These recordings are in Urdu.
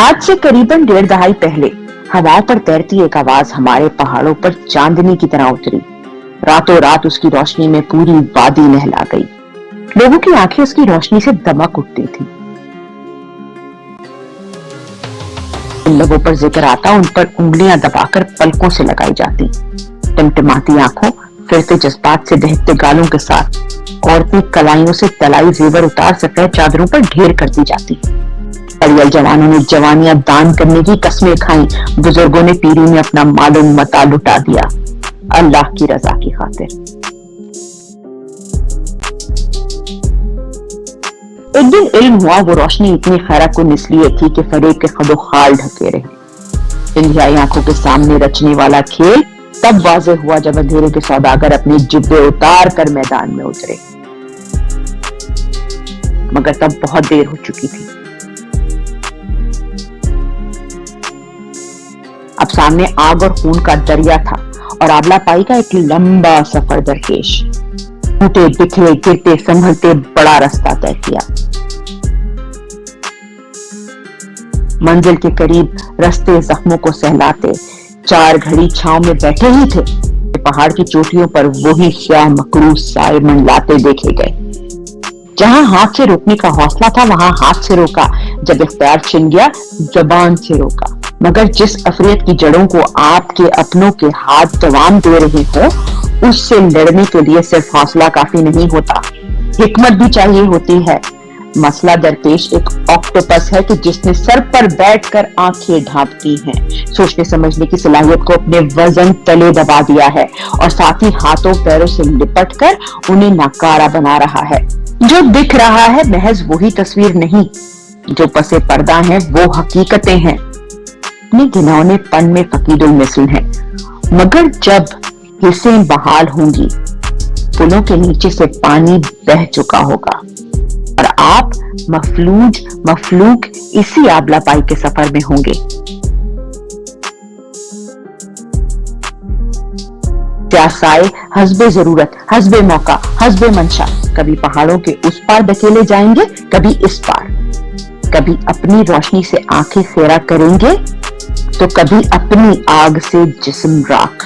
آج سے قریباً 1.5 دہائی پہلے ہواؤں پر تیرتی ایک آواز ہمارے پہاڑوں پر چاندنی کی طرح اتری. راتوں رات اس کی روشنی میں پوری وادی نہلا گئی. لوگوں کی آنکھیں اس کی روشنی سے دمک اٹھتی تھی. ان لوگوں پر ذکر آتا ان پر انگلیاں دبا کر پلکوں سے لگائی جاتی. ٹمٹماتی آنکھوں، پھرتے جذبات سے دہتے گالوں کے ساتھ عورتیں کلائیوں سے تلائی زیور اتار سفید چادروں پر ڈھیر کر دی جاتی. پڑیل جوانوں نے جوانیاں دان کرنے کی قسمیں کھائیں. بزرگوں نے پیری میں اپنا مال و متاع لٹا دیا اللہ کی رضا کی خاطر. ایک دن علم ہوا وہ روشنی اتنی خیرہ کو نسلیے تھی کہ فریب کے خد و خال ڈھکے رہے. انڈیائی آنکھوں کے سامنے رچنے والا کھیل تب واضح ہوا جب اندھیرے کے سوداگر اپنے جبے اتار کر میدان میں اترے. مگر تب بہت دیر ہو چکی تھی. اب سامنے آگ اور خون کا دریا تھا اور آبلا پائی کا ایک لمبا سفر درپیش. ٹوٹے بکھرے گرتے سنبھلتے بڑا رستہ طے کیا. منزل کے قریب رستے زخموں کو سہلاتے 4 گھڑی چھاؤں میں بیٹھے ہی تھے. پہاڑ کی چوٹیوں پر وہی سیاہ مقروض سائے منڈلاتے دیکھے گئے. جہاں ہاتھ سے روکنے کا حوصلہ تھا وہاں ہاتھ سے روکا. جب اختیار چھن گیا زبان سے روکا. مگر جس افریت کی جڑوں کو آپ کے اپنوں کے ہاتھ دوام دے رہے ہو اس سے لڑنے کے لیے صرف حوصلہ کافی نہیں ہوتا، حکمت بھی چاہیے ہوتی ہے. مسئلہ درپیش ایک آکٹوپس ہے کہ جس نے سر پر بیٹھ کر آنکھیں ڈھانپتی ہیں، سوچنے سمجھنے کی صلاحیت کو اپنے وزن تلے دبا دیا ہے اور ساتھ ہی ہاتھوں پیروں سے لپٹ کر انہیں ناکارہ بنا رہا ہے. جو دکھ رہا ہے محض وہی تصویر نہیں، جو پسے پردہ ہیں وہ حقیقتیں ہیں. اپنے گھنونے پن میں فقید المثل ہیں. مگر جب حصیں بحال ہوں گی پلوں کے نیچے سے پانی بہہ چکا ہوگا اور آپ مفلوج اسی آبلا پائی کے سفر میں ہوں گے. سائے حسب ضرورت، حسب موقع، حسب منشا کبھی پہاڑوں کے اس پار دھکیلے جائیں گے، کبھی اس پار. کبھی اپنی روشنی سے آنکھیں خیرہ کریں گے تو کبھی اپنی آگ سے جسم راکھ.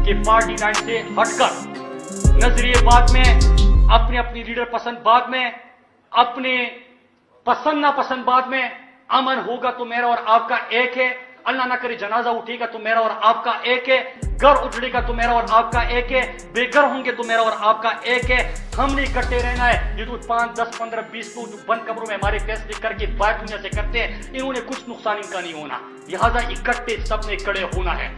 کہ پارٹی لائن سے ہٹ کر نظریے بات میں اپنی لیڈر پسند بات میں اپنے پسند ناپسند بات میں امن ہوگا تو میرا اور آپ کا ایک ہے. اللہ نہ کرے جنازہ اٹھے گا تو میرا اور آپ کا ایک ہے. گھر اجڑے گا تو میرا اور آپ کا ایک ہے. بے گھر ہوں گے تو میرا اور آپ کا ایک ہے. ہم نے اکٹھے رہنا ہے. یہ تو 5 10 15 20 لوگ جو بند کمروں میں ہمارے فیصلے کر کے باہر دنیا سے کرتے ہیں انہوں نے کچھ نقصان ان کا نہیں ہونا. لہٰذا اکٹھے سب نے کھڑے ہونا ہے.